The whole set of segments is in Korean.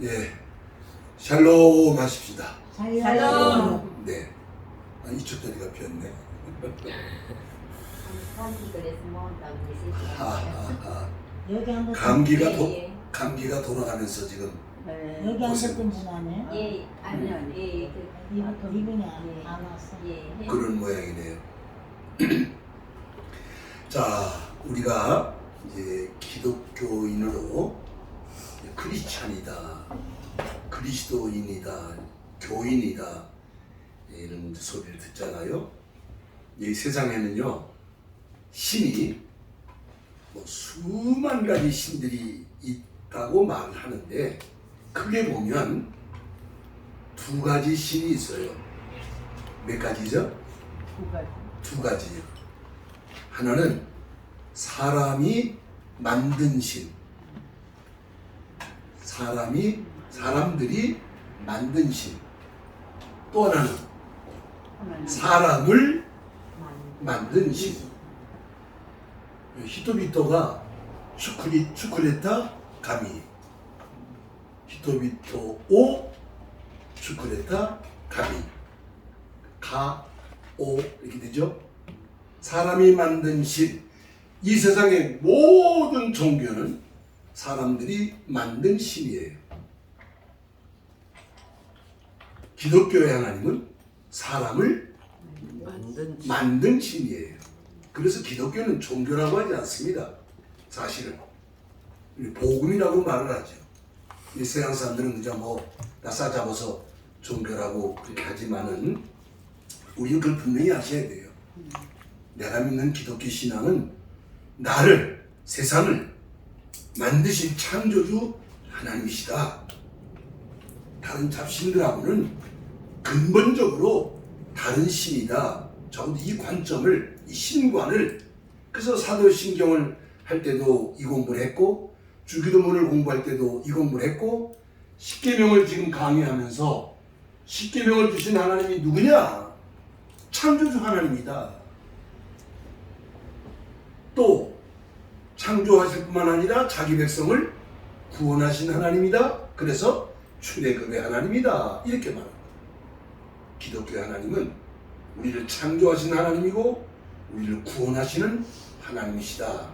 예, 샬롬 하십시다. 샬롬. 네, 이쪽 다리가 비었네. 하하하. 여기 앉았던 감기가 예, 예. 감기가 돌아가면서 지금 여기 앉았던 분 안에 예, 아니요, 예, 이분이 안 왔어. 예, 그런 모양이네요. 자, 우리가 이제 기독교인으로 크리스찬이다, 그리스도인이다, 교인이다 이런 소리를 듣잖아요. 이 세상에는요 신이 뭐 수만 가지 신들이 있다고 말을 하는데 크게 보면 두 가지 신이 있어요. 몇 가지죠? 두 가지요. 하나는 사람이 만든 신, 사람들이 만든 신. 또 하나는 사람을 만든 신. 히토비토가 추크레타 가미, 히토비토 오 추크레타 가미, 가오 이렇게 되죠. 사람이 만든 신. 이 세상의 모든 종교는 사람들이 만든 신이에요. 기독교의 하나님은 사람을 만든 신이에요. 그래서 기독교는 종교라고 하지 않습니다. 사실은 복음이라고 말을 하죠. 이 세상 사람들은 그저 뭐 나사 잡아서 종교라고 그렇게 하지만은 우리는 그걸 분명히 아셔야 돼요. 내가 믿는 기독교 신앙은 나를, 세상을 만드신 창조주 하나님이시다. 다른 잡신들하고는 근본적으로 다른 신이다. 적어도 이 관점을, 이 신관을, 그래서 사도신경을 할 때도 이 공부를 했고, 주기도문을 공부할 때도 이 공부를 했고, 십계명을 지금 강의하면서 십계명을 주신 하나님이 누구냐? 창조주 하나님이다. 또 창조하실 뿐만 아니라 자기 백성을 구원하신 하나님이다. 그래서 출애굽의 하나님이다. 이렇게 말합니다. 기독교의 하나님은 우리를 창조하신 하나님이고 우리를 구원하시는 하나님이시다.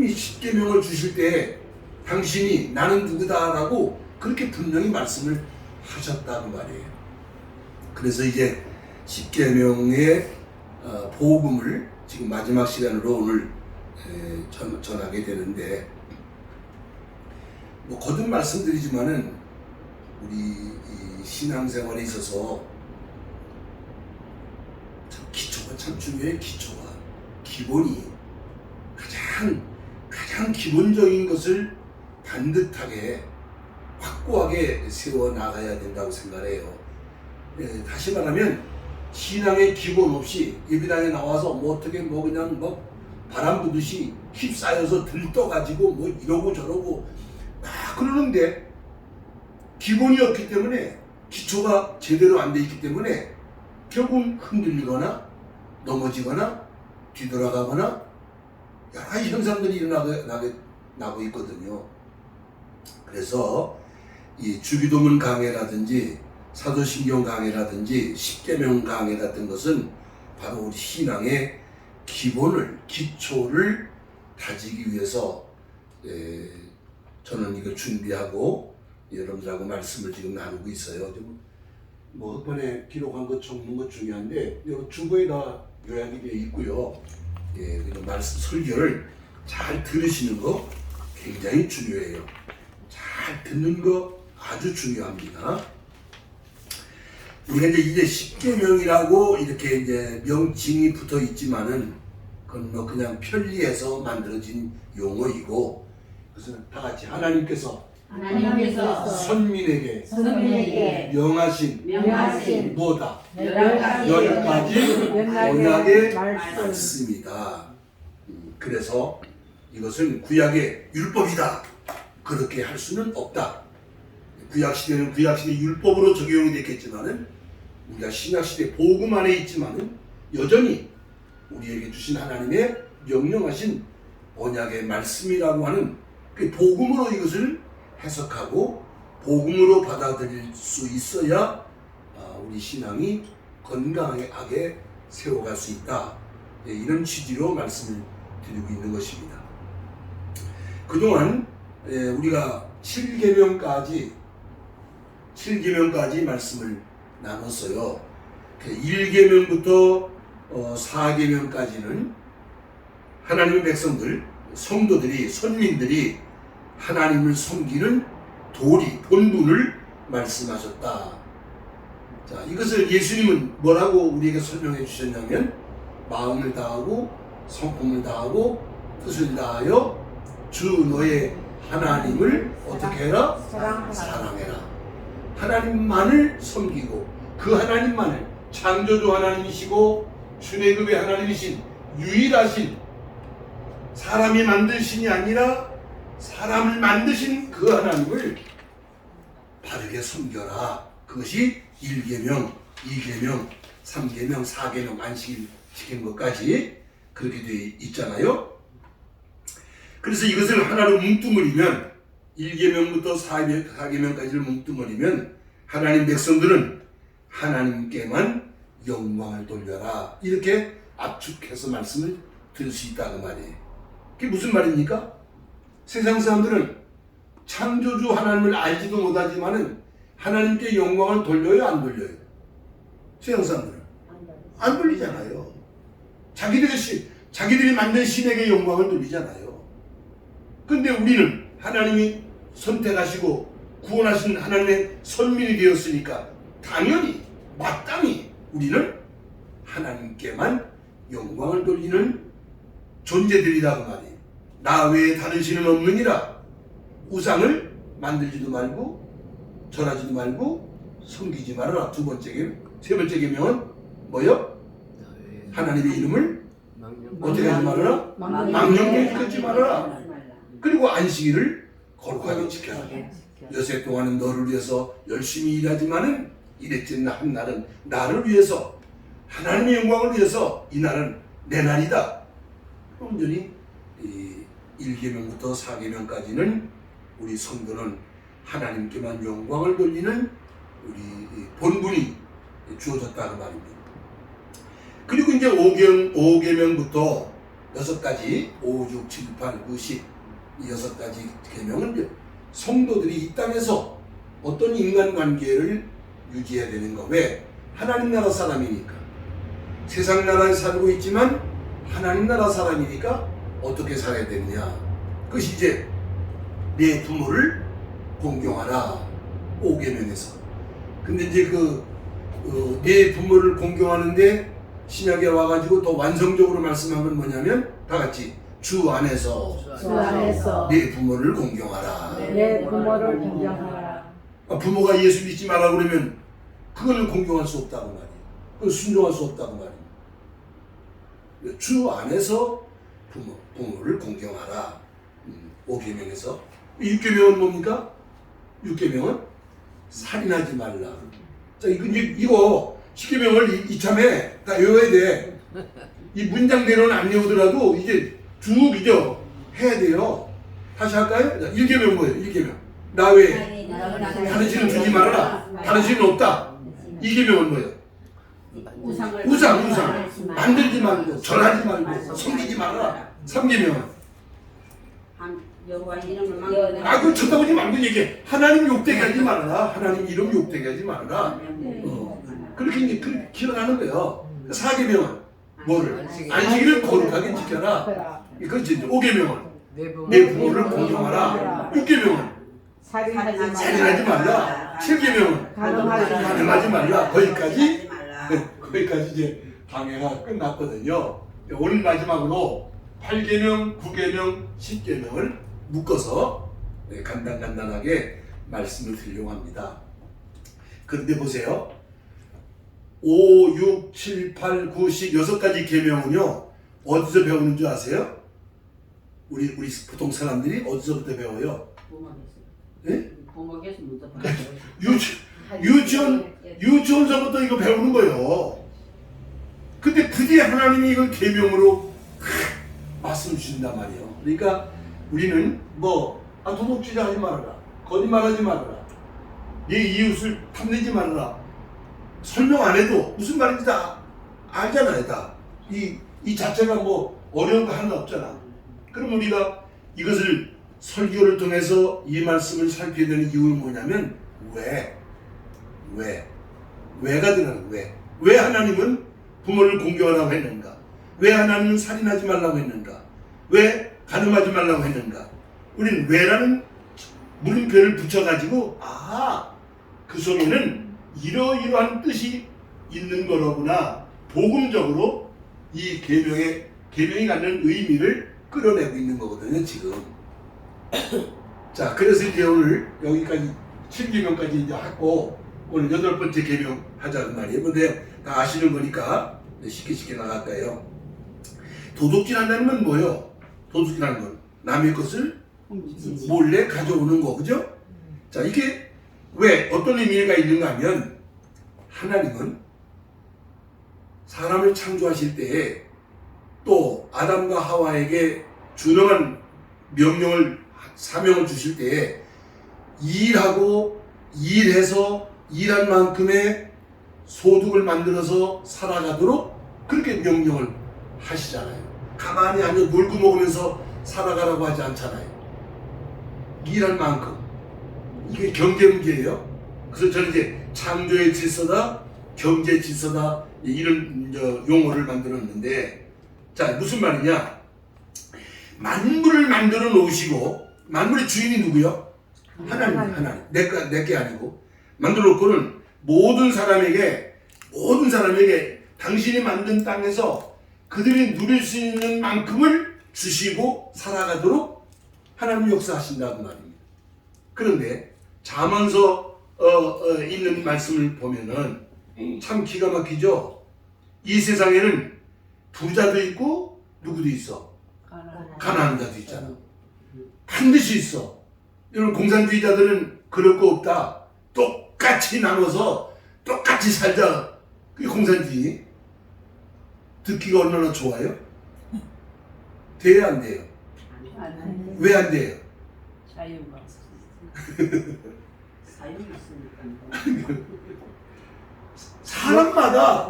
이 십계명을 주실 때 당신이 나는 누구다라고 그렇게 분명히 말씀을 하셨다는 말이에요. 그래서 이제 십계명의 복음을 지금 마지막 시간으로 오늘 전하게 되는데, 뭐 거듭 말씀드리지만은 우리 이 신앙생활에 있어서 참 기초가 참 중요해요. 기초가, 기본이 가장 기본적인 것을 반듯하게 확고하게 세워 나가야 된다고 생각해요. 다시 말하면 신앙의 기본 없이 예배당에 나와서 뭐 어떻게 뭐 그냥 뭐 바람 부듯이 휩싸여서 들떠가지고 뭐 이러고 저러고 막 그러는데 기본이 없기 때문에, 기초가 제대로 안 돼 있기 때문에 결국은 흔들리거나 넘어지거나 뒤돌아가거나 여러 가지 현상들이 일어나고 있거든요. 그래서 이 주기도문 강해라든지 사도신경 강해라든지 십계명 강해 같은 것은 바로 우리 신앙의 기본을, 기초를 다지기 위해서 저는 이걸 준비하고 여러분들하고 말씀을 지금 나누고 있어요. 뭐 흑번에 기록한 것 적는 것 중요한데 중고에 다 요약이 되어 있고요. 그런 말씀 설교를 잘 들으시는 거 굉장히 중요해요. 잘 듣는 거 아주 중요합니다. 우리가 이제 십계명이라고 이렇게 이제 명칭이 붙어 있지만은 그건 뭐 그냥 편리해서 만들어진 용어이고, 그래서 다 같이 하나님께서 선민에게 명하신 뭐다? 열 가지 언약의 말씀이다. 그래서 이것은 구약의 율법이다. 그렇게 할 수는 없다. 구약시대는 구약시대 율법으로 적용이 됐겠지만은 우리가 신약시대 복음 안에 있지만은 여전히 우리에게 주신 하나님의 명령하신 언약의 말씀이라고 하는 그 복음으로 이것을 해석하고 복음으로 받아들일 수 있어야 우리 신앙이 건강하게 세워갈 수 있다. 이런 취지로 말씀을 드리고 있는 것입니다. 그동안 우리가 7계명까지 말씀을 나눴어요. 1계명부터 4계명까지는 하나님의 백성들, 성도들이, 선민들이 하나님을 섬기는 도리, 본분을 말씀하셨다. 자, 이것을 예수님은 뭐라고 우리에게 설명해 주셨냐면 마음을 다하고 성품을 다하고 뜻을 다하여 주 너의 하나님을 어떻게 해라? 사랑해라. 하나님만을 섬기고 그 하나님만을 창조주 하나님이시고 출애굽의 하나님이신 유일하신 사람이 만든 신이 아니라 사람을 만드신 그 하나님을 바르게 섬겨라. 그것이 1계명, 2계명, 3계명, 4계명 안식일 지킨 것까지 그렇게 되어 있잖아요. 그래서 이것을 하나로 뭉뚱그리면 1계명부터 4계명까지를 뭉뚱그리면 하나님 백성들은 하나님께만 영광을 돌려라. 이렇게 압축해서 말씀을 드릴 수 있다는 말이에요. 그게 무슨 말입니까? 세상 사람들은 창조주 하나님을 알지도 못하지만은 하나님께 영광을 돌려요, 안 돌려요? 세상 사람들은 안 돌리잖아요. 자기들이 만든 신에게 영광을 돌리잖아요. 근데 우리는 하나님이 선택하시고 구원하신 하나님의 선민이 되었으니까 당연히 마땅히 우리는 하나님께만 영광을 돌리는 존재들이라고 말이에요. 나 외에 다른 신은 없느니라. 우상을 만들지도 말고 절하지도 말고 섬기지 말아라. 두 번째 계명. 세 번째 계명은 뭐요? 하나님의 이름을 어떻게 하지 말아라? 망령되이 끊지 말아라. 그리고 안식일을 거룩하게 지켜라. 여세 동안은 너를 위해서 열심히 일하지만은 이랬지 한 날은 나를 위해서 하나님의 영광을 위해서 이 날은 내 날이다. 온전히 1계명부터 4계명까지는 우리 성도는 하나님께만 영광을 돌리는 우리 본분이 주어졌다는 말입니다. 그리고 이제 5계명부터 6가지 5, 6, 7, 8, 9, 10 이 6가지 계명은 성도들이 이 땅에서 어떤 인간관계를 유지해야 되는가. 왜? 하나님 나라 사람이니까. 세상 나라에 살고 있지만 하나님 나라 사람이니까 어떻게 살아야 되느냐. 그것이 이제 내 부모를 공경하라. 5계명에서. 근데 이제 내 부모를 공경하는데 신약에 와가지고 더 완성적으로 말씀한 건 뭐냐면 다 같이 주 안에서 내 부모를 공경하라. 내 부모를 공경하라. 부모가 예수 믿지 마라 그러면 그걸 공경할 수 없다고 말이에요. 그걸 순종할 수 없다고 말이에요. 주 안에서 부모를 공경하라. 5계명에서 6계명은 뭡니까? 6계명은 살인하지 말라. 자, 이거 10계명을 이참에 다 외워야 돼. 이 문장대로는 안 외우더라도 이제 쭉 이죠 해야 돼요. 다시 할까요? 자, 1계명 뭐예요? 1계명 나 외에 다른 신을 주지 말아라. 다른 신은 없다. 2계명은 뭐예요? 우상 만들지 말고 절하지 말고 섬기지 말아라. 3계명은 그 쳐다보지 말고 얘기해. 하나님 욕되게 하지 말아라. 하나님 이름 욕되게 하지 말아라. 그렇게 이제 기억하는 거예요. 4계명은 뭐를? 안식일을 거룩하게 지켜라. 그렇지. 5계명은 내 부모를 공경하라. 6계명은 살인하지 말라. 7계명은 가늠하지 말라. 거기까지 이제 강해가 끝났거든요. 오늘 마지막으로 8계명, 9계명, 10계명을 묶어서 간단하게 말씀을 드리려고 합니다. 그런데 보세요. 5, 6, 7, 8, 9, 10 6가지 계명은요 어디서 배우는 줄 아세요? 우리 보통 사람들이 어디서부터 배워요? 네? 유치원서부터 이거 배우는 거예요. 근데 굳이 하나님이 이걸 계명으로 말씀 주신단 말이에요. 그러니까 우리는 도둑질하지 말아라, 거짓말하지 말아라, 네 이웃을 탐내지 말아라. 설명 안 해도 무슨 말인지 다 알잖아요. 다. 이 자체가 뭐 어려운 거 하나 없잖아. 그럼 우리가 이것을 설교를 통해서 이 말씀을 살펴야 되는 이유는 뭐냐면 왜가 들어가는 왜 하나님은 부모를 공경하라고 했는가? 왜 하나님은 살인하지 말라고 했는가? 왜 가늠하지 말라고 했는가? 우리는 왜라는 물음표를 붙여가지고 그 속에는 이러이러한 뜻이 있는 거로구나. 복음적으로 이 계명이 갖는 의미를 끌어내고 있는 거거든요, 지금. 자, 그래서 이제 오늘 여기까지 7계명까지 이제 하고 오늘 8번째 계명 하자는 말이에요. 근데 다 아시는 거니까 쉽게 나갈까요? 도둑질한다는 건 뭐예요? 도둑질하는 건 남의 것을 몰래 가져오는 거, 그죠? 자, 이게 왜 어떤 의미가 있는가 하면 하나님은 사람을 창조하실 때에 또 아담과 하와에게 준엄한 사명을 주실 때에 일해서 일한 만큼의 소득을 만들어서 살아가도록 그렇게 명령을 하시잖아요. 가만히 앉아 놀고 먹으면서 살아가라고 하지 않잖아요. 일한 만큼. 이게 경제 문제예요. 그래서 저는 이제 창조의 질서다, 경제 질서다 이런 용어를 만들었는데, 자, 무슨 말이냐? 만물을 만들어 놓으시고, 만물의 주인이 누구요? 하나님. 내게 아니고 만들어 놓고는 모든 사람에게 당신이 만든 땅에서 그들이 누릴 수 있는 만큼을 주시고 살아가도록 하나님 역사하신다는 말입니다. 그런데 잠언서 있는 말씀을 보면은 참 기가 막히죠. 이 세상에는 부자도 있고 누구도 있어? 가난한 자도 있잖아. 반드시 있어. 이런 공산주의자들은 그럴 거 없다. 똑같이 나눠서 똑같이 살자. 그게 공산주의. 듣기가 얼마나 좋아요? 돼요, 안 돼요? 왜 안 돼요? 자유가 자유 있으니까. 사람마다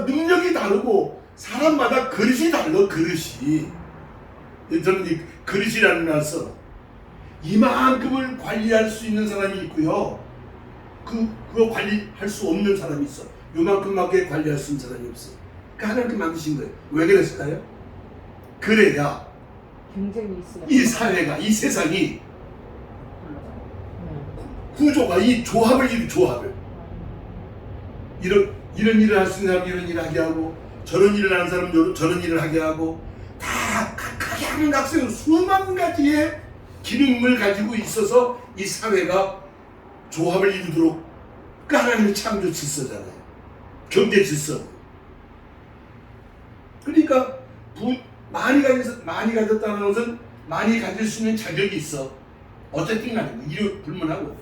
능력이 다르고 사람마다 그릇이 달라. 그릇이. 저는 이 그릇이라는 말 써. 이만큼을 관리할 수 있는 사람이 있고요. 그거 관리할 수 없는 사람이 있어. 요만큼밖에 관리할 수 있는 사람이 없어. 그러니까 하나님께 만드신 거예요. 왜 그랬을까요? 그래야 경쟁이 있어요. 이 사회가, 이 세상이 구조가 이 조합을 이런 일을 할 수 있는 사람 이런 일을 하게 하고 저런 일을 하는 사람 저런 일을 하게 하고 다 각각각색 수만 가지의 기능을 가지고 있어서 이 사회가 조합을 이루도록 그 하나님의 창조 질서잖아요. 경제 질서. 그러니까 많이 가졌다는 것은 많이 가질 수 있는 자격이 있어. 어쨌든 간에 이유 불문하고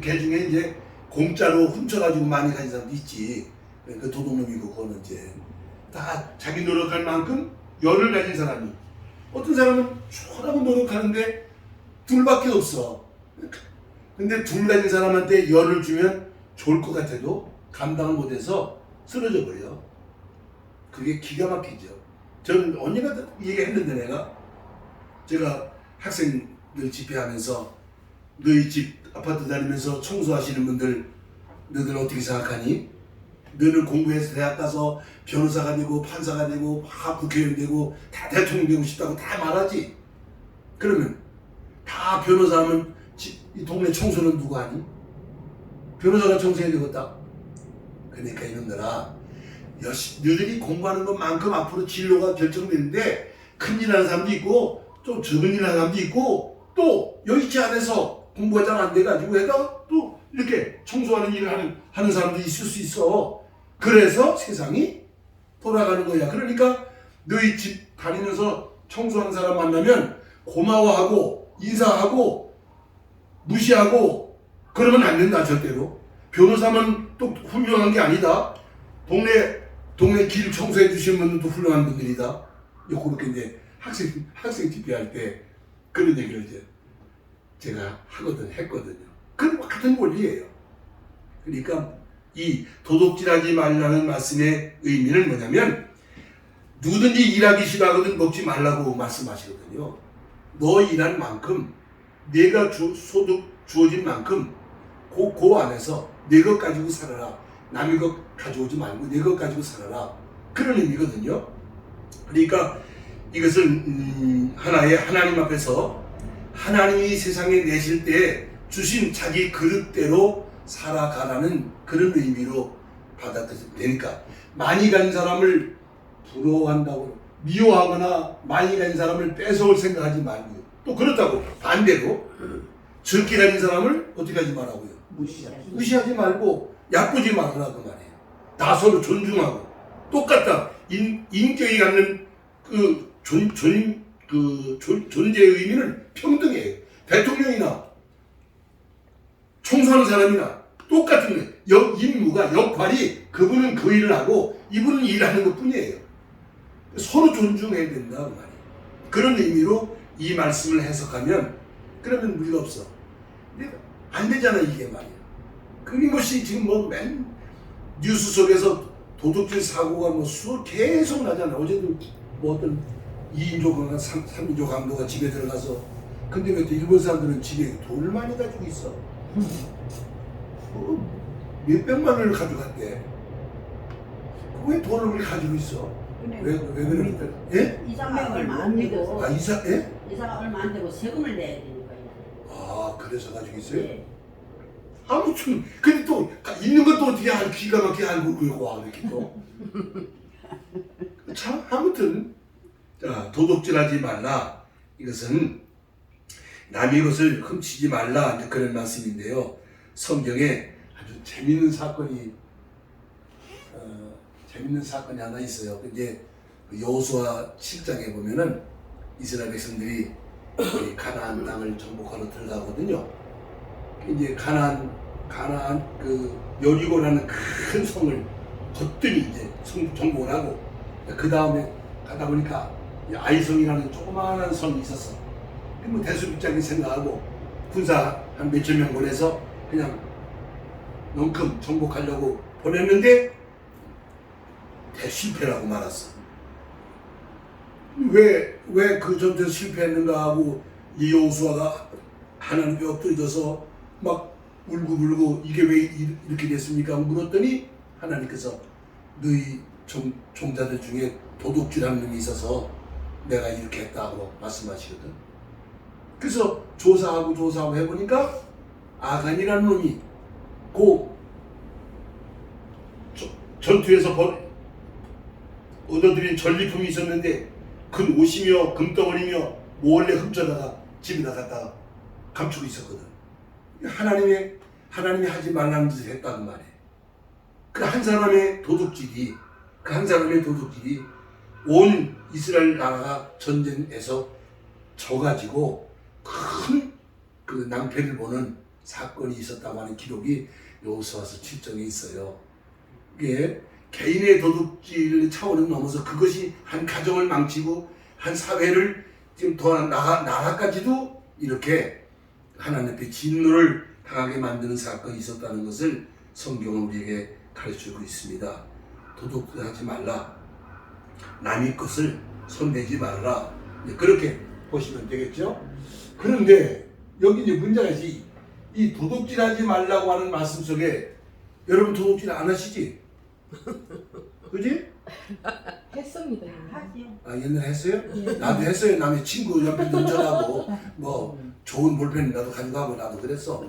개 중에 이제 공짜로 훔쳐가지고 많이 가진 사람도 있지. 그 도둑놈이고 그거는 이제 다 자기 노력할 만큼 열을 가진 사람이. 어떤 사람은 초라고 노력하는데 둘밖에 없어. 근데 둘 가진 사람한테 열을 주면 좋을 것 같아도 감당을 못해서 쓰러져 버려. 그게 기가 막히죠. 저는 언니가 얘기했는데 제가 학생들 집회하면서 너희 집 아파트 다니면서 청소하시는 분들 너희들 어떻게 생각하니? 너희는 공부해서 대학 가서 변호사가 되고 판사가 되고 국회의원 되고 다 대통령 되고 싶다고 다 말하지. 그러면 다 변호사하면 이 동네 청소는 누구 하니? 변호사가 청소해야 되겠다. 그러니까 이놈들아 너희들이 공부하는 것만큼 앞으로 진로가 결정되는데 큰일 하는 사람도 있고 좀 적은 일 하는 사람도 있고 또 여의치 안에서 공부가 잘 안 돼가지고 해가 또 이렇게 청소하는 일을 하는 사람도 있을 수 있어. 그래서 세상이 돌아가는 거야. 그러니까 너희 집 다니면서 청소하는 사람 만나면 고마워하고 인사하고 무시하고 그러면 안 된다. 절대로. 변호사만 또 훌륭한 게 아니다. 동네 길 청소해 주시는 분들도 훌륭한 분들이다. 그렇게 이제 학생 집회할 때 그런 얘기를 이제 제가 했거든요. 그럼 같은 원리예요. 그러니까 이 도둑질하지 말라는 말씀의 의미는 뭐냐면 누구든지 일하기 싫어하거든 먹지 말라고 말씀하시거든요. 너 일한 만큼 내가 소득 주어진 만큼 그 안에서 내 것 가지고 살아라. 남의 것 가져오지 말고 내 것 가지고 살아라. 그런 의미거든요. 그러니까 이것은 하나의 하나님 앞에서 하나님이 세상에 내실 때 주신 자기 그릇대로 살아가라는 그런 의미로 받아들이면 되니까 많이 간 사람을 부러워한다고 미워하거나 많이 간 사람을 뺏어올 생각하지 말고요. 또 그렇다고 반대로 적게 가진 사람을 어떻게 하지 말라고요? 무시하지 말고 야쁘지 말으라 그 말이에요. 다 서로 존중하고 똑같다. 인격이 갖는 그 존재의 의미는 평등해요. 대통령이나 청소하는 사람이나 똑같은 거예요. 임무가 역할이 그분은 그 일을 하고 이분은 일하는 것 뿐이에요. 서로 존중해야 된다 그 말이에요. 그런 의미로 이 말씀을 해석하면 그러면 무리가 없어. 근데 안 되잖아 이게 말이에요. 끊임없이 지금 맨 뉴스 속에서 도둑질 사고가 계속 나잖아. 어제도 어떤 2인조 강도, 3인조 강도가 집에 들어가서 근데 왜 또 일본 사람들은 집에 돈을 많이 가지고 있어? 몇백만 원을 가져갔대. 왜 돈을 그렇게 가지고 있어? 왜 그러니까? 예? 이사가 얼마 안 되고 예? 이사가 얼마 안 되고 세금을 내야 되니까요. 아 그래서 가지고 있어요? 네. 아무튼 근데 또 있는 것도 어떻게 기가 막히게 알고 그러고 와 이렇게 또. 참 아무튼 자 도둑질하지 말라. 이것은 남의 것을 훔치지 말라 이제 그런 말씀인데요. 성경에 아주 재밌는 사건이 하나 있어요. 이제 여호수아 7장에 보면은 이스라엘 백성들이 가나안 땅을 정복하러 들어가거든요. 이제 가나안 그 여리고라는 큰 성을 거뜬히 이제 정복을 하고 그 다음에 가다 보니까 아이성이라는 조그마한 성이 있었어. 뭐 대수롭게 생각하고 군사 한 몇천 명 보내서 그냥 넘금 정복하려고 보냈는데 대실패라고 말았어. 왜 그 전투에서 실패했는가 하고 이 여호수아가 하나님께 엎드려져서 막 울고불고 이게 왜 이렇게 됐습니까? 물었더니 하나님께서 너희 종자들 중에 도둑질하는 놈이 있어서 내가 이렇게 했다고 말씀하시거든. 그래서 조사하고 해보니까 아간이라는 놈이 그 전투에서 얻어들인 전리품이 있었는데 큰 옷이며 금덩어리며 몰래 훔쳐다가 집에다 갖다가 감추고 있었거든. 하나님이 하지 말라는 짓을 했다는 말이에요. 그 한 사람의 도둑질이 온 이스라엘 나라가 전쟁에서 져가지고 큰 그 낭패를 보는 사건이 있었다고 하는 기록이 여호수아서 7장에 있어요. 이게 개인의 도둑질 차원을 넘어서 그것이 한 가정을 망치고 한 사회를 지금 더 나라까지도 이렇게 하나님 앞에 진노를 당하게 만드는 사건이 있었다는 것을 성경은 우리에게 가르쳐주고 있습니다. 도둑질하지 말라. 남의 것을 손대지 말라. 그렇게 보시면 되겠죠? 그런데 여기 이제 문제가 있지. 이 도둑질하지 말라고 하는 말씀 속에 여러분 도둑질 안 하시지? 그지? 했습니다. 하지요. 아 옛날에 했어요? 나도 했어요. 남의 친구 옆에 연전하고 뭐 좋은 볼펜 나도 가져가고 나도 그랬어.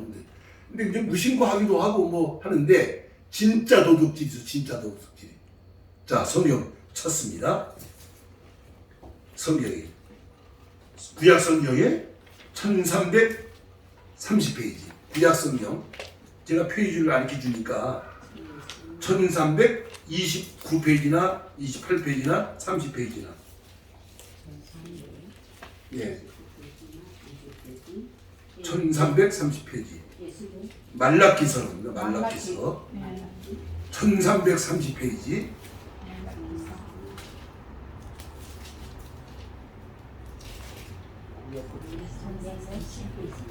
근데 이제 무심코 하기도 하고 뭐 하는데 진짜 도둑질이죠. 진짜 도둑질. 자 성경 찾습니다. 성경이 구약 성경에 1330페이지 구약 성경 제가 페이지를 가르쳐 주니까 1329페이지나 28페이지나 30페이지나 예 1330페이지 말라기서입니다. 말라기서 1330페이지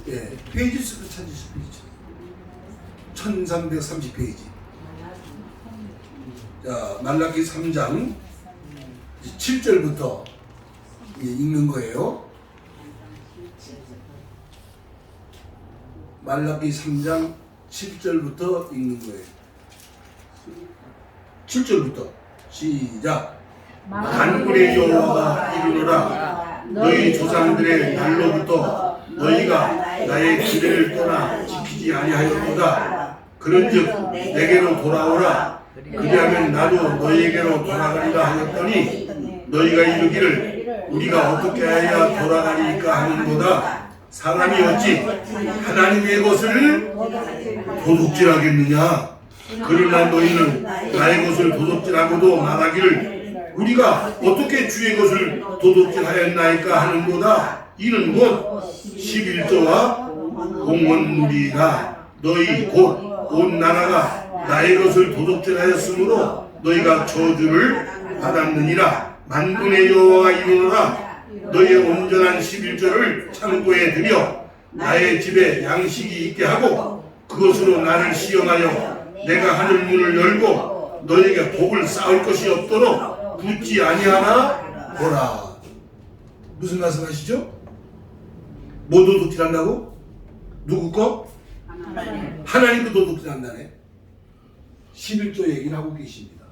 예 페이지 수를 찾으실 수 있죠. 1330페이지. 자, 말라기 3장 7절부터 읽는 거예요. 말라기 3장 7절부터 읽는 거예요. 7절부터 시작. 만군의 여호와가 이르노라. 너희 조상들의 날로부터 너희가 나의 길을 떠나 지키지 아니하였도다. 그런즉 내게로 돌아오라. 그리하면 나도 너희에게로 돌아가리라 하였더니 너희가 이르기를 우리가 어떻게 해야 돌아가리까 하는도다. 사람이 어찌 하나님의 것을 도둑질하겠느냐. 그러나 너희는 나의 것을 도둑질하고도 말하기를 우리가 어떻게 주의 것을 도둑질하였나이까 하는도다. 이는 곧 11조와 공원물이라. 너희 곧 온 나라가 나의 것을 도둑질하였으므로 너희가 저주를 받았느니라. 만군의 여호와가 이르노라. 너희의 온전한 11조를 창고에 들여 나의 집에 양식이 있게 하고 그것으로 나를 시험하여 내가 하늘 문을 열고 너희에게 복을 쌓을 것이 없도록 붙지 아니하나 보라. 무슨 말씀하시죠? 뭐 도둑질한다고? 누구 거? 하나님도 도둑질한다네. 11조 얘기를 하고 계십니다.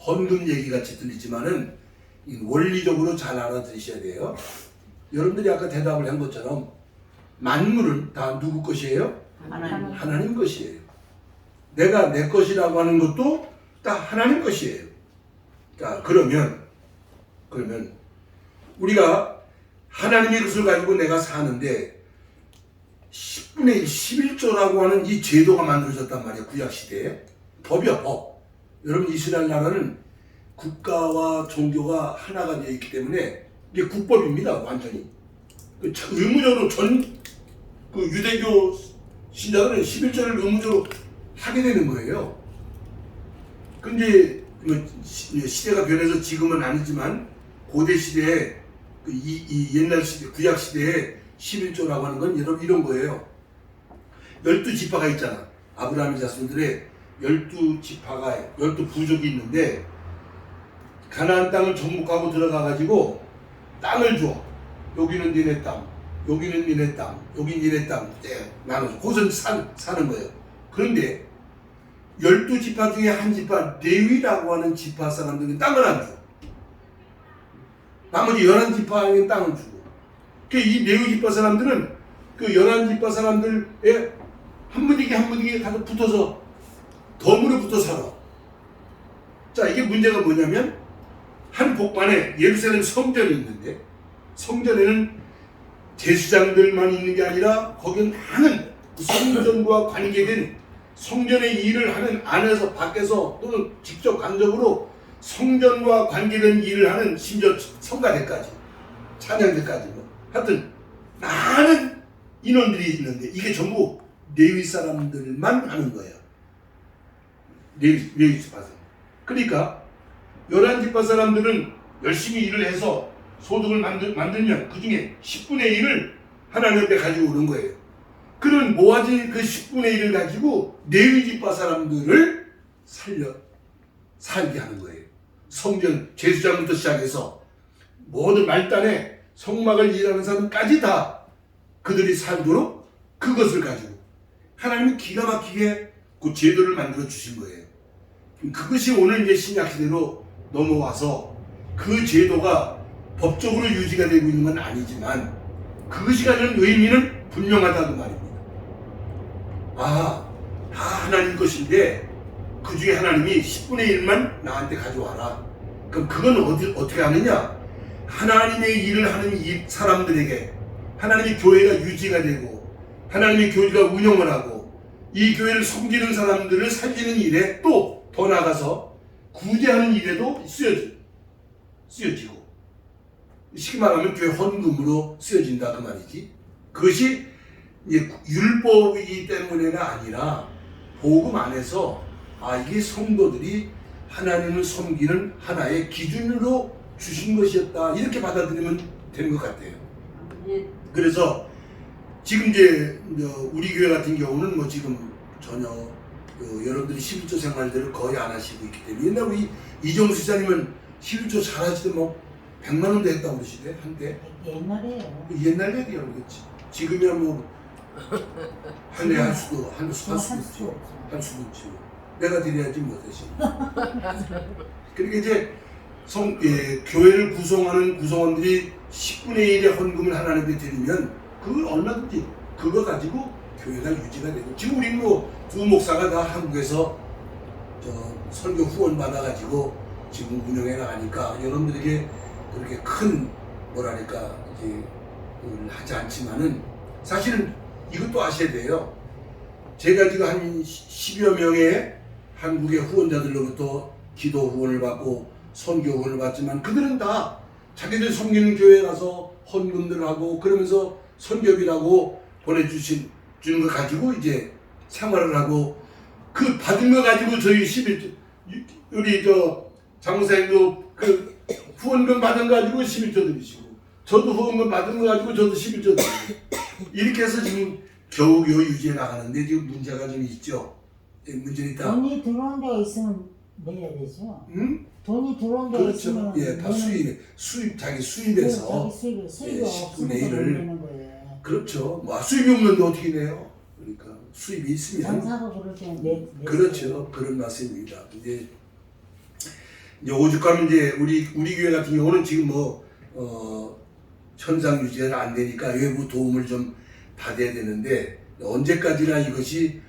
헌금 얘기 같이 들리지만은 원리적으로 잘 알아들으셔야 돼요. 여러분들이 아까 대답을 한 것처럼 만물은 다 누구 것이에요? 하나님 것이에요. 내가 내 것이라고 하는 것도 다 하나님 것이에요. 자, 그러면 우리가 하나님의 것을 가지고 내가 사는데 10분의 1, 11조라고 하는 이 제도가 만들어졌단 말이에요. 구약시대에. 법이야, 법. 여러분, 이스라엘 나라는 국가와 종교가 하나가 되어 있기 때문에 이게 국법입니다. 완전히. 의무적으로 유대교 신자들은 11조를 의무적으로 하게 되는 거예요. 근데 시대가 변해서 지금은 아니지만 고대 시대에 이 옛날 시대, 구약 시대에 11조라고 하는 건 여러분 이런 거예요. 12지파가 있잖아. 아브라함의 자손들의 12지파가 12부족이 있는데 가나안 땅을 정복하고 들어가가지고 땅을 줘. 여기는 니네 땅, 여기는 니네 땅, 여기 니네 땅 나눠서 거기서 사는 거예요. 그런데 12지파 중에 한 지파 레위라고 하는 지파 사람들은 땅을 안 줘. 나머지 11지파에게 땅을 주고. 이 레위 지파 사람들은 그 11지파 사람들의 한 무디게 가서 붙어서 덤으로 붙어 살아. 자, 이게 문제가 뭐냐면 한 복판에 예루살렘 성전이 있는데 성전에는 제사장들만 있는 게 아니라 거기는 많은 성전과 관계된 성전의 일을 하는 안에서 밖에서 또는 직접 간접으로 성전과 관계된 일을 하는 심지어 성가대까지 찬양대까지 하여튼 많은 인원들이 있는데 이게 전부 레위 사람들만 하는 거예요. 레위 지파 사람. 그러니까 11지파 사람들은 열심히 일을 해서 소득을 만들면 그 중에 10분의 1을 하나님 앞에 가지고 오는 거예요. 그런 모아진 그 10분의 1을 가지고 레위 지파 사람들을 살게 하는 거예요. 성전 제사장부터 시작해서 모든 말단에 성막을 일하는 사람까지 다 그들이 살도록 그것을 가지고 하나님은 기가 막히게 그 제도를 만들어 주신 거예요. 그것이 오늘 이제 신약 시대로 넘어와서 그 제도가 법적으로 유지가 되고 있는 건 아니지만 그것이 가지는 의미는 분명하다고 말입니다. 다 하나님 것인데 그 중에 하나님이 10분의 1만 나한테 가져와라. 그럼 그건 어떻게 하느냐? 하나님의 일을 하는 사람들에게 하나님의 교회가 유지가 되고 하나님의 교회가 운영을 하고 이 교회를 섬기는 사람들을 살리는 일에 또 더 나가서 구제하는 일에도 쓰여지고 쉽게 말하면 교회 헌금으로 쓰여진다 그 말이지. 그것이 이제 율법이기 때문에가 아니라 복음 안에서 이게 성도들이 하나님을 섬기는 하나의 기준으로 주신 것이었다 이렇게 받아들이면 되는 것 같아요. 그래서 지금 이제 우리 교회 같은 경우는 뭐 지금 전혀 여러분들이 11조 생활들을 거의 안 하시고 있기 때문에 옛날 우리 이정수 시장님은 11조 잘 하시던 뭐 100만 원도 했다고 그러시대 한때. 옛날에요. 옛날 얘기야 그렇지. 지금이야 뭐 한 해 할 수도 할 수도 있지. 할 수도 있지. 내가 드려야지 뭐 대신. 그러니까 이제 교회를 구성하는 구성원들이 10분의 1의 헌금을 하나님께 드리면 그걸 얼마든지 그거 가지고 교회가 유지가 되고 지금 우리 뭐 두 목사가 다 한국에서 설교 후원 받아가지고 지금 운영해 나가니까 여러분들에게 그렇게 큰 뭐랄까 이제 하지 않지만은 사실은 이것도 아셔야 돼요. 제가 지금 한 10여 명의 한국의 후원자들로부터 기도 후원을 받고 선교 후원을 받지만 그들은 다 자기들 섬기는 교회에 가서 헌금들 하고 그러면서 선교비라고 보내주는 거 가지고 이제 생활을 하고 그 받은 거 가지고 저희 11조 우리 장사님도 그 후원금 받은 거 가지고 11조 드리시고 저도 후원금 받은 거 가지고 저도 11조 드리고 이렇게 해서 지금 겨우겨우 유지해 나가는데 지금 문제가 좀 있죠. 문제는 있다. 돈이 들어온 데가 있으면 내야 되죠. 응? 돈이 들어온 데가 그렇죠. 있으면 예, 다 수입 자기 수입에서 수입이 10분의 1을 내는 거예요. 그렇죠. 뭐 수입이 없는데 어떻게 내요? 그러니까 수입이 있으면 장사로 그럴 때는 그렇죠. 그런 말씀입니다. 이제 오죽하면 이제 우리 교회 같은 경우는 지금 현상 유지가 안 되니까 외부 도움을 좀 받아야 되는데 언제까지나 이것이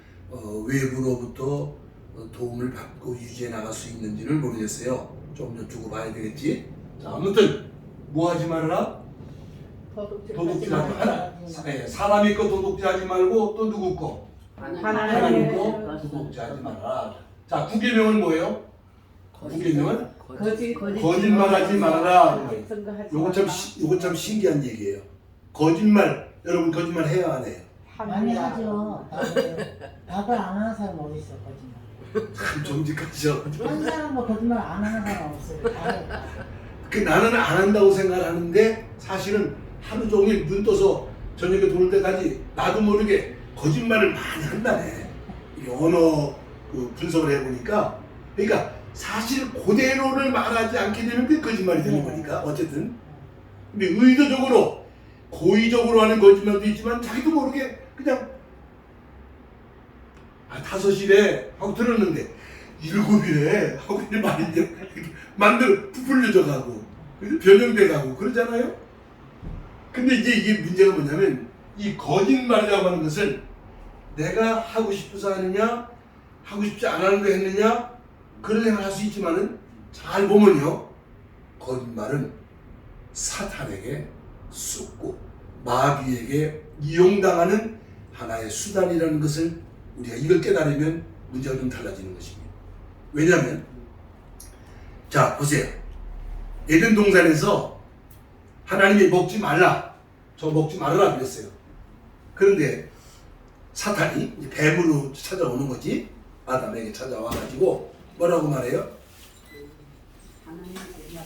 외부로부터 도움을 받고 유지해 나갈 수 있는지는 모르겠어요. 조금 더 두고 봐야 되겠지. 자, 아무튼 뭐 하지 말아라? 도둑질하지 마라. 사람이 거 도둑질하지 말고 또 누구 거? 하나님 거 도둑질하지 마라. 자, 구계명은 뭐예요? 구계명은 거짓말하지 말아라. 요거 참 신기한 얘기예요. 거짓말 여러분 거짓말 해야 안 해요? 많이 하죠. 다들 안 하는 사람 어디 있어 거짓말. 참 정직하죠. 한 사람도 거짓말 안 하는 사람 없어요. 다 해요. 나는 안 한다고 생각하는데 사실은 하루 종일 눈 떠서 저녁에 들어올 때까지 나도 모르게 거짓말을 많이 한다네. 이 언어 분석을 해보니까 그러니까 사실 그대로를 말하지 않게 되면 그 거짓말이 되는 거니까 어쨌든 근데 의도적으로 고의적으로 하는 거짓말도 있지만 자기도 모르게 그냥 5시래 하고 들었는데 7이래 하고 그냥 말이 이제 부풀려져 가고 변형돼 가고 그러잖아요. 근데 이제 이게 문제가 뭐냐면 이 거짓말이라고 하는 것을 내가 하고 싶어서 하느냐 하고 싶지 않아 하는 거 했느냐 그런 생각을 할 수 있지만은 잘 보면요 거짓말은 사탄에게 쏟고 마귀에게 이용당하는 하나의 수단이라는 것을 우리가 이걸 깨달으면 문제가 좀 달라지는 것입니다. 왜냐하면 자 보세요. 에덴 동산에서 하나님이 먹지 말라 저 먹지 말아라 그랬어요. 그런데 사탄이 이제 뱀으로 찾아오는 거지. 아담에게 찾아와가지고 뭐라고 말해요?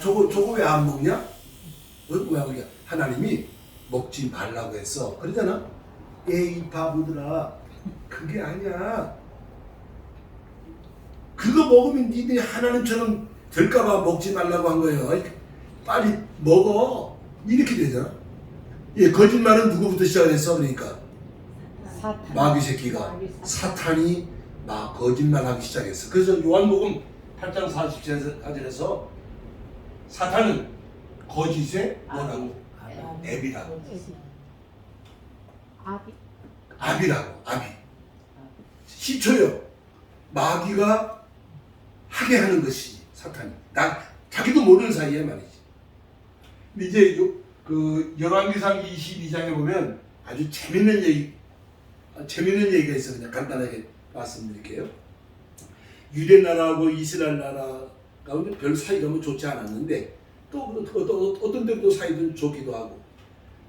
저거 왜 안 먹냐? 뭐야 우리가 하나님이 먹지 말라고 했어. 그러잖아. 에이 바보들아 그게 아니야. 그거 먹으면 니들이 하나님처럼 될까봐 먹지 말라고 한 거예요. 빨리 먹어. 이렇게 되잖아. 예, 거짓말은 누구부터 시작했어? 그러니까 마귀 새끼가 사탄이 거짓말하기 시작했어. 그래서 요한복음 8장 47절에서 사탄은 거짓의 뭐라고? 앱이라고. 압이라고. 압이. 시초요. 마귀가 하게 하는 것이 사탄이. 자기도 모르는 사이에 말이지. 근데 이제 열왕기상 22장에 보면 아주 재밌는 얘기가 있어요. 그냥 간단하게 말씀드릴게요. 유대 나라하고 이스라엘 나라 가운데 별 사이가 뭐 좋지 않았는데 또 어떤 때도 사이도 좋기도 하고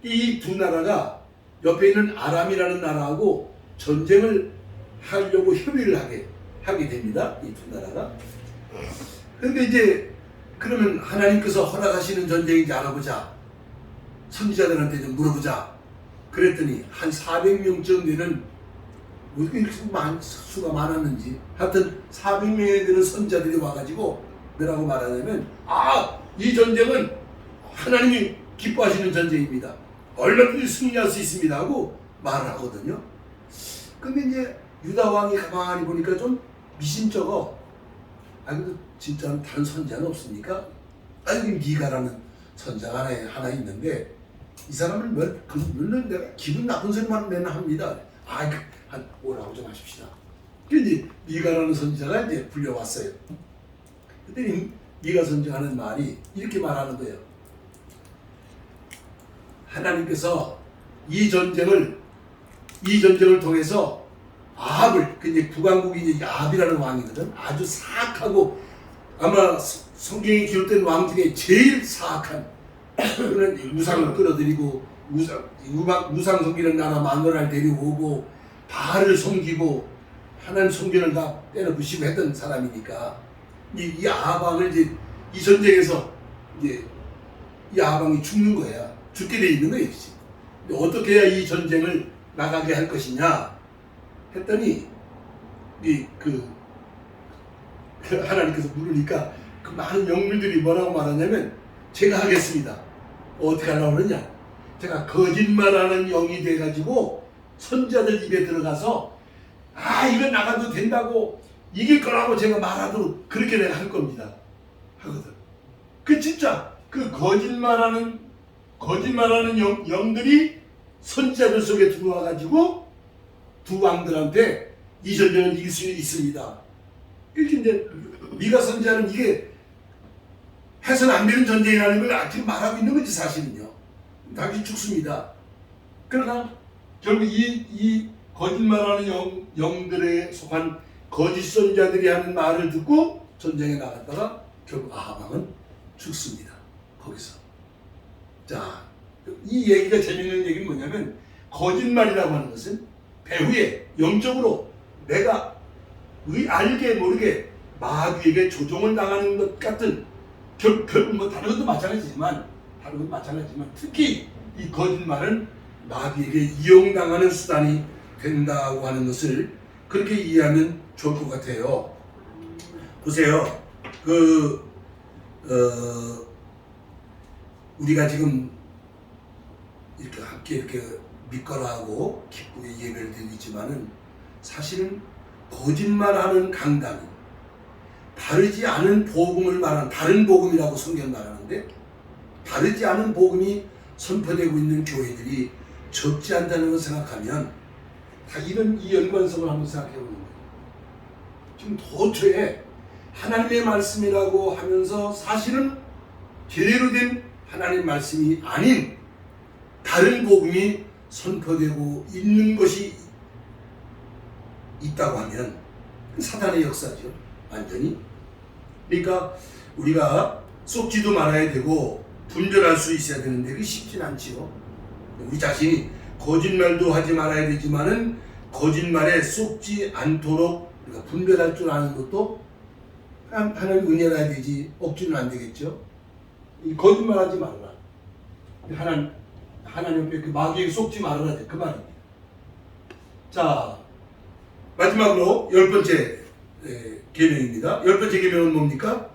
이 두 나라가 옆에 있는 아람이라는 나라하고 전쟁을 하려고 협의를 하게 됩니다. 이 두 나라가. 그런데 이제 그러면 하나님께서 허락하시는 전쟁인지 알아보자. 선지자들한테 좀 물어보자. 그랬더니 한 400명쯤 되는 어떻게 이렇게 수가 많았는지. 하여튼 400명에 되는 선자들이 와가지고 뭐라고 말하냐면 이 전쟁은 하나님이 기뻐하시는 전쟁입니다. 얼마든지 승리할 수 있습니다 하고 말을 하거든요. 근데 이제 유다 왕이 가만히 보니까 좀 미심쩍어. 그래도 진짜 다른 선자는 없습니까? 여기 미가라는 선자가 하나 있는데 이 사람을 물론 내가 기분 나쁜 소리만 맨날 합니다. 한 오라고 좀 하십시다. 근데 미가라는 선자가 이제 불려왔어요. 그때 미가 선자가 하는 말이 이렇게 말하는 거예요. 하나님께서 이 전쟁을 통해서 아합을, 이제 북왕국이 이제 아합이라는 왕이거든. 아주 사악하고 아마 성경에 기록된 왕 중에 제일 사악한 그런 우상을 끌어들이고 우상 섬기는 나라 마누라를 데려오고 바알을 섬기고 하나님 성전을 다 때려부시고 했던 사람이니까 이 아합왕을 이제 이 전쟁에서 이제 이 아합왕이 죽는 거야. 죽게 돼 있는 거예요. 어떻게 해야 이 전쟁을 나가게 할 것이냐 했더니 하나님께서 물으니까 그 많은 영물들이 뭐라고 말하냐면 제가 하겠습니다. 어떻게 하려고 그러냐? 제가 거짓말하는 영이 돼가지고 선자들 입에 들어가서 이건 나가도 된다고 이길 거라고 제가 말하도록 그렇게 내가 할 겁니다 하거든. 진짜 그 거짓말하는 영들이 선자들 속에 들어와가지고 두 왕들한테 이 전쟁을 이길 수 있습니다. 이렇게 이제 미가 선자는 이게 해서는 안 되는 전쟁이라는 걸 지금 말하고 있는 거지 사실은요. 당신 죽습니다. 그러나 결국 이 거짓말하는 영들에 속한 거짓 선자들이 하는 말을 듣고 전쟁에 나갔다가 결국 아합왕은 죽습니다. 거기서. 자, 이 얘기가 재밌는 얘기는 뭐냐면 거짓말이라고 하는 것은 배후에 영적으로 내가 알게 모르게 마귀에게 조종을 당하는 것 같은 결국 뭐 다른 것도 마찬가지지만 특히 이 거짓말은 마귀에게 이용당하는 수단이 된다고 하는 것을 그렇게 이해하면 좋을 것 같아요. 보세요. 우리가 지금 이렇게 함께 이렇게 믿거라 하고 기쁘게 예배를 드리지만은 사실은 거짓말하는 강단은 바르지 않은 복음을 말하는 다른 복음이라고 성경 말하는데 바르지 않은 복음이 선포되고 있는 교회들이 적지 않다는 걸 생각하면 다 이 연관성을 한번 생각해 보는 거예요. 지금 도처에 하나님의 말씀이라고 하면서 사실은 제대로 된 하나님 말씀이 아닌 다른 복음이 선포되고 있는 것이 있다고 하면 사탄의 역사죠. 완전히. 그러니까 우리가 속지도 말아야 되고 분별할 수 있어야 되는데 그게 쉽진 않지요. 우리 자신이 거짓말도 하지 말아야 되지만은 거짓말에 속지 않도록 우리가 분별할 줄 아는 것도 하나님 은혜라 되지 억지는 안 되겠죠. 이 거짓말하지 말라. 하나님 옆에 그 마귀에게 속지 말아라 그 말입니다. 자, 마지막으로 10번째 계명입니다. 10번째 계명은 뭡니까?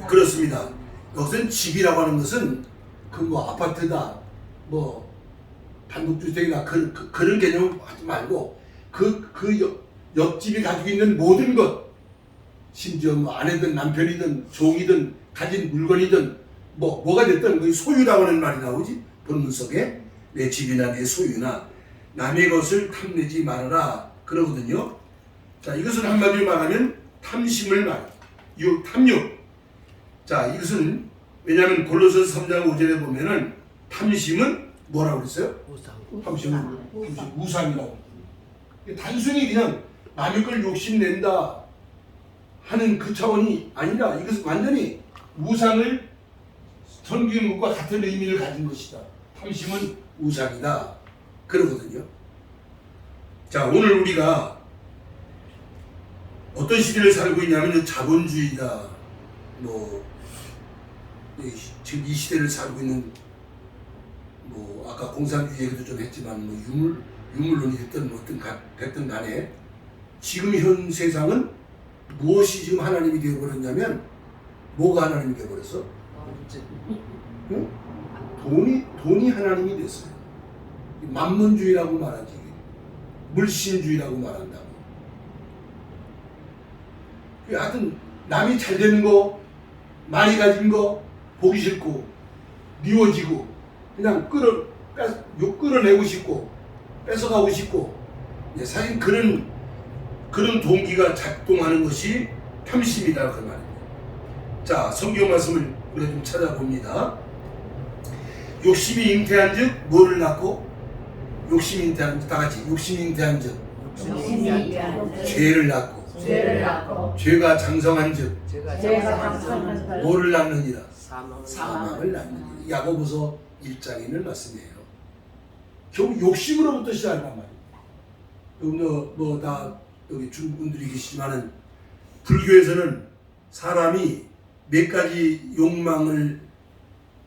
그렇습니다. 여기서는 집이라고 하는 것은 그 뭐 아파트다, 뭐 단독주택이다 그런 개념을 하지 말고 옆집이 가지고 있는 모든 것, 심지어 뭐 아내든 남편이든 종이든 가진 물건이든 뭐가 됐든 그 소유라고 하는 말이 나오지 본문 속에 내 집이나 내 소유나 남의 것을 탐내지 말아라 그러거든요. 자, 이것은 한마디로 말하면 탐심을 탐욕. 자, 이것은 왜냐하면 골로새서 3장 5절에 보면은 탐심은 뭐라고 그랬어요? 탐심은 우상이라고. 단순히 그냥 남의 걸 욕심낸다 하는 그 차원이 아니라 이것은 완전히 우상을 섬기는 것과 같은 의미를 가진 것이다. 탐심은 우상이다 그러거든요. 자, 오늘 우리가 어떤 시대를 살고 있냐면 자본주의다. 지금 이 시대를 살고 있는 뭐 아까 공산주의 얘기도 좀 했지만 뭐 유물론이 됐든 뭐든 됐든 간에 지금 현 세상은 무엇이 지금 하나님이 되어버렸냐면 뭐가 하나님이 되어버렸어? 응? 돈이 하나님이 됐어요. 만문주의라고 말하지. 물신주의라고 말한다고. 하여튼 남이 잘 되는 거, 많이 가진 거 보기 싫고 미워지고 그냥 끌어내고 싶고 뺏어가고 싶고 사실 그런 동기가 작동하는 것이 탐심이다 그 말입니다. 자, 성경 말씀을 우리가 좀 찾아봅니다. 욕심이 잉태한즉 뭐를 낳고? 욕심이 잉태한즉 다 같이 욕심이 잉태한즉 죄를 낳고 죄가 장성한즉 뭐를 낳느니라? 사망을 낳느니라. 야고보서 1장에 있는 말씀이에요. 결국 욕심으로부터 시작한 말이에요. 뭐 다 여기 중국분들이 계시지만은 불교에서는 사람이 몇 가지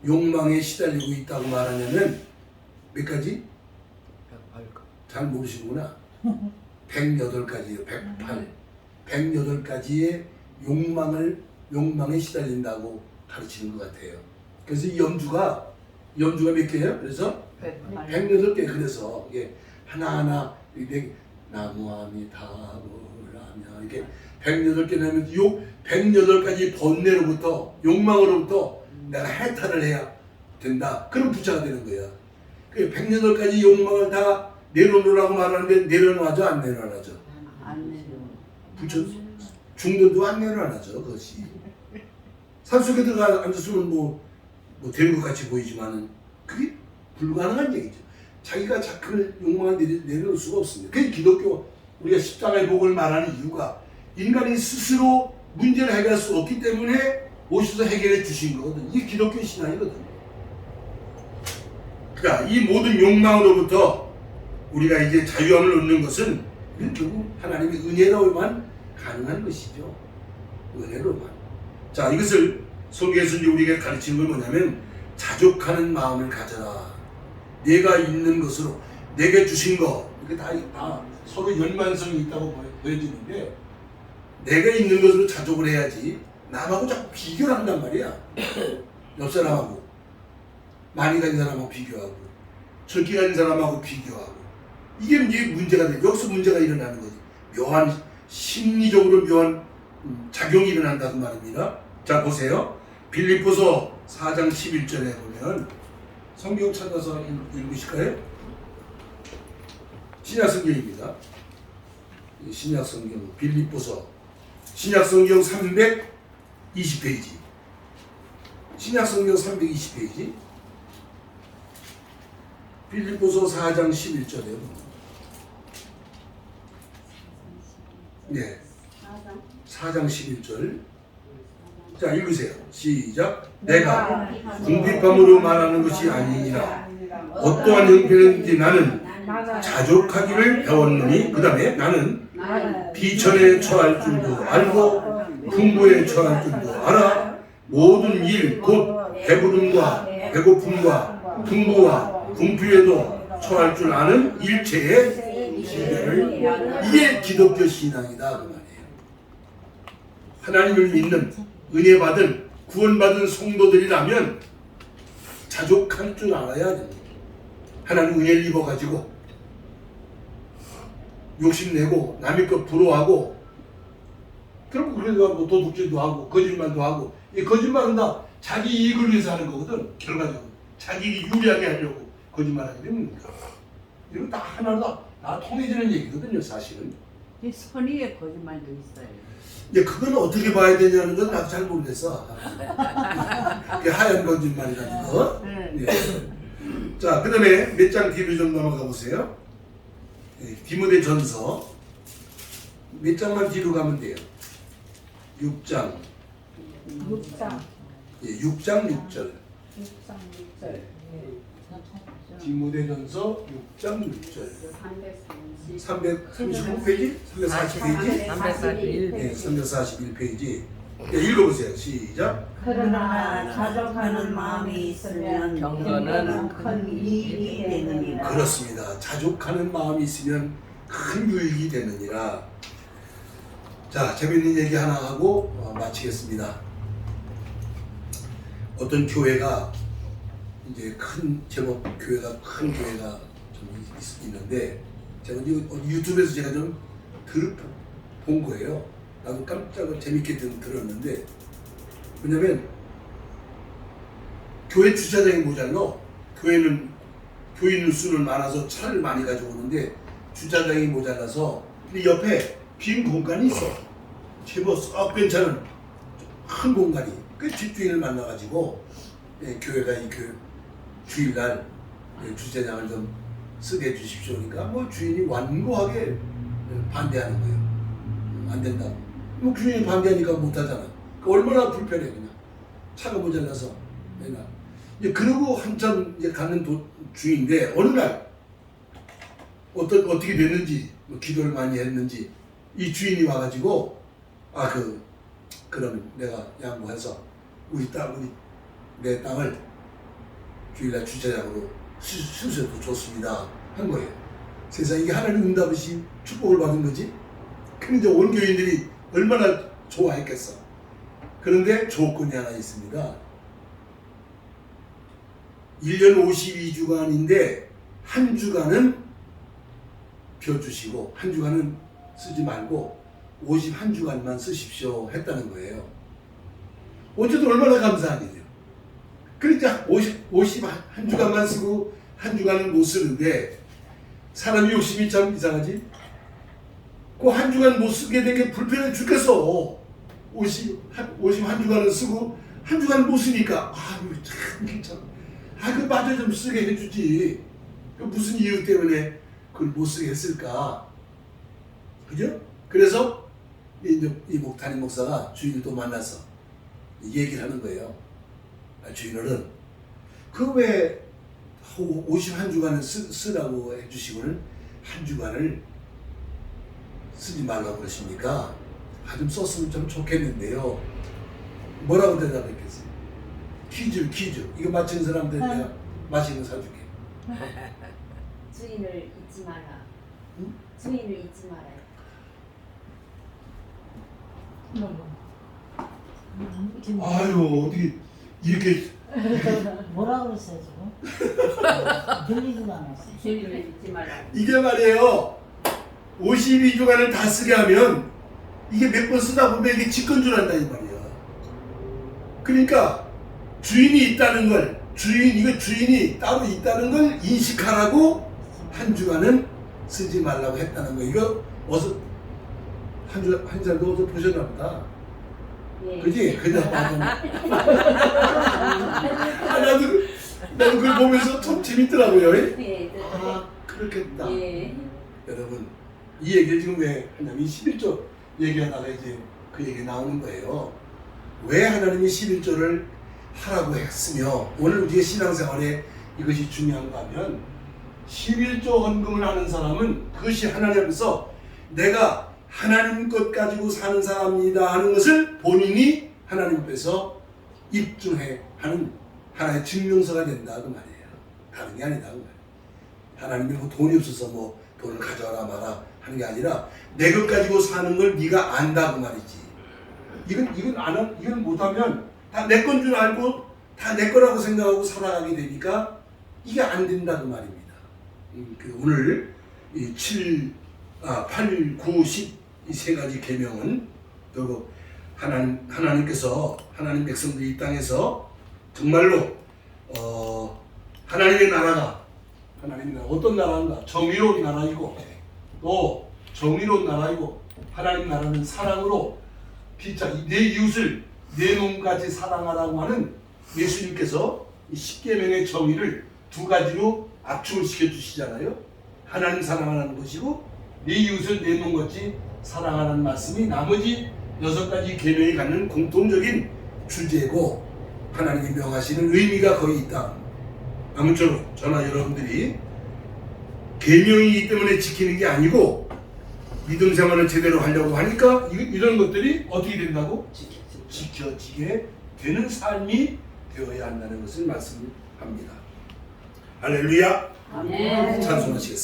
욕망에 시달리고 있다고 말하냐면 몇 가지? 잘 모르시는구나. 108가지예요. 108가지의 욕망에 시달린다고 가르치는 것 같아요. 그래서 이 염주가 몇 개예요? 그래서 108개. 그래서 이게 하나하나 나무아미타불라며 이렇게 108개 나면 요 108가지 번뇌로부터 욕망으로부터 내가 해탈을 해야 된다. 그런 부자가 되는 거야. 그 108가지 욕망을 다 내려놓으라고 말하는데 내려놔죠? 안 내려놔죠? 안 내려. 부처 중도도 안 내려놔죠. 그것이 산속에 들어가 앉았으면 뭐 되는 것 같이 보이지만은 그게 불가능한 얘기죠. 자기가 그런 욕망을 내려놓을 수가 없습니다. 그게 기독교 우리가 십자가의 복을 말하는 이유가 인간이 스스로 문제를 해결할 수 없기 때문에 오셔서 해결해 주신 거거든. 이게 기독교 신앙이거든. 그러니까 이 모든 욕망으로부터 우리가 이제 자유함을 얻는 것은 결국 하나님의 은혜로만 가능한 것이죠. 은혜로만. 자, 이것을 성경에서 이제 우리에게 가르치는 건 뭐냐면 자족하는 마음을 가져라. 내가 있는 것으로 내게 주신 거 이게 다 서로 연관성이 있다고 보여지는데 내가 있는 것으로 자족을 해야지 남하고 자꾸 비교를 한단 말이야. 옆 사람하고 많이 가진 사람하고 비교하고 적게 가진 사람하고 비교하고 이게 이제 문제가 돼. 여기서 문제가 일어나는 거지. 묘한 심리적으로 묘한 작용이 일어난다는 말입니다. 자, 보세요. 빌립보서 4장 11절에 보면 성경 찾아서 읽으실까요? 신약성경입니다. 신약성경 빌립보서 신약성경 320페이지 신약성경 320페이지 빌립보서 4장 11절에 네, 4장 11절 자, 읽으세요. 시작. 내가 궁핍함으로 말하는 것이 아니니라. 어떠한 형편인지 나는 자족하기를 배웠느니 그 다음에 나는 비천에 처할 줄도 알고 풍부에 처할 줄도 알아. 모든 일 곧 배부름과 배고픔과 풍부와 궁핍에도 처할 줄 아는 일체의 지혜를 이게 기독교 신앙이다 그 말이에요. 하나님을 믿는 은혜 받은 구원받은 성도들이라면 자족할 줄 알아야 됩니다. 하나님 은혜를 입어가지고 욕심내고 남의 것 부러워하고 결국 그래서 뭐 도둑질도 하고 거짓말도 하고 이 거짓말은 다 자기 이익을 위해서 하는 거거든. 결과적으로 자기 유리하게 하려고 거짓말하게 됩니다. 이거 다 하나로 다 통해지는 얘기거든요. 사실은. 이 선의의 거짓말도 있어요. 근데 그건 어떻게 봐야 되냐는 건 나도 잘 모르겠어. 그게 하얀 거짓말이라는 거. 네. 자, 그 다음에 몇 장 뒤로 좀 넘어가 보세요. 네, 디모데전서 몇 장만 뒤로 가면 돼요. 6장. 6장 6절. 디모데전서 6장 6절. 339페이지? 340페이지? 341. 네, 341페이지. 읽어보세요. 시작. 그러나 자족하는 마음이 있으면 경건은 큰 이익이 되느니라. 그렇습니다. 자족하는 마음이 있으면 큰 유익이 되느니라. 자, 재밌는 얘기 하나 하고 마치겠습니다. 어떤 교회가 이제 제법 교회가 큰 교회가 좀 있는데 제가 유튜브에서 제가 좀 본 거예요. 나도 깜짝 재밌게 들었는데 왜냐면 교회 주차장이 모자라. 교인 수는 많아서 차를 많이 가지고 오는데 주차장이 모자라서 근데 옆에 빈 공간이 있어. 제법 썩 괜찮은 큰 공간이. 그 집주인을 만나가지고 교회가 주일날 주차장을 좀 쓰게 해주십시오. 그러니까 뭐 주인이 완고하게 반대하는 거예요. 안 된다. 뭐 주인이 반대하니까 못하잖아. 얼마나 불편해 그냥. 차가 모자라서. 이제 그러고 한참 이제 가는 중인데 어느 날 어떻게 됐는지 뭐 기도를 많이 했는지 이 주인이 와가지고 그러면 내가 양보해서 내 땅을 주일날 주차장으로 쓰셔도 좋습니다 한 거예요. 세상에 이게 하나님 응답이시 축복을 받은 거지. 근데 이제 온 교인들이 얼마나 좋아했겠어. 그런데 조건이 하나 있습니다. 1년 52주간인데 한 주간은 펴주시고 한 주간은 쓰지 말고 51주간만 쓰십시오 했다는 거예요. 어쨌든 얼마나 감사하겠네요. 그러니까 51주간만 쓰고 한 주간은 못 쓰는데 사람이 욕심이 참 이상하지. 그 한 주간 못 쓰게 된 게 불편해 죽겠어. 51주간은 쓰고 한 주간 못 쓰니까 참 괜찮아. 그 마저 좀 쓰게 해주지. 무슨 이유 때문에 그걸 못 쓰게 했을까? 그죠? 그래서 이 담임 목사가 주인을 또 만나서 얘기를 하는 거예요. 주인어른, 그 왜 51주간을 쓰라고 해주시고는 한 주간을 쓰지 말라고 그러십니까? 좀 썼으면 좀 좋겠는데요. 뭐라고 대답했겠어요? 퀴즈. 이거 맞히는 사람들 내가 맛있는 거 사줄게. 주인을 잊지 마라. 응? 주인을 잊지 말아요. 아유, 어떻게 이렇게 뭐라 그랬어요 지금? 들리지도 않았어요. 주인을 잊지 말라. 이게 말이에요. 52주간을 다 쓰게 하면 이게 몇 번 쓰다 보면 이게 직권줄 한다 이 말이야. 그러니까 주인이 있다는 걸 주인이 따로 있다는 걸 인식하라고 한 주간은 쓰지 말라고 했다는 거. 이거 어서 한 잔도 어서 보셨나 보다. 예. 그지? 그냥 나도 그걸 보면서 참 재밌더라고요. 예. 그렇겠다. 예. 여러분, 이 얘기를 지금 왜 하냐면 11조 얘기하다가 이제 그 얘기 나오는 거예요. 왜 하나님이 11조를 하라고 했으며 오늘 우리의 신앙생활에 이것이 중요한가 하면 11조 헌금을 하는 사람은 그것이 하나님 앞에서 내가 하나님 것 가지고 사는 사람이다 하는 것을 본인이 하나님 앞에서 입증해 하는 하나의 증명서가 된다 그 말이에요. 다른 게 아니다 그 말이에요. 하나님이 뭐 돈이 없어서 뭐 돈을 가져와라 마라 하는 게 아니라 내 것 가지고 사는 걸 네가 안다 그 말이지. 이건 못하면 다 내 건 줄 알고 다 내 거라고 생각하고 살아가게 되니까 이게 안 된다 그 말입니다. 오늘 이 8, 9, 10 이 세 가지 계명은 결국 하나님께서 하나님 백성들 이 땅에서 정말로 하나님의 나라가 어떤 나라인가? 정의로운 나라이고 또 정의로운 나라이고 하나님 나라는 사랑으로 진짜 내 이웃을 내 몸같이 사랑하라고 하는 예수님께서 이 10계명의 정의를 두 가지로 압축을 시켜주시잖아요. 하나님 사랑하는 것이고 내 이웃을 내 몸같이 사랑하는 말씀이 나머지 6가지 계명이 갖는 공통적인 주제고 하나님이 명하시는 의미가 거의 있다. 아무쪼록 저나 여러분들이 계명이기 때문에 지키는 게 아니고 믿음 생활을 제대로 하려고 하니까 이런 것들이 어떻게 된다고? 지켜지게 되는 삶이 되어야 한다는 것을 말씀합니다. 할렐루야. 아멘. 찬송하시겠습니다.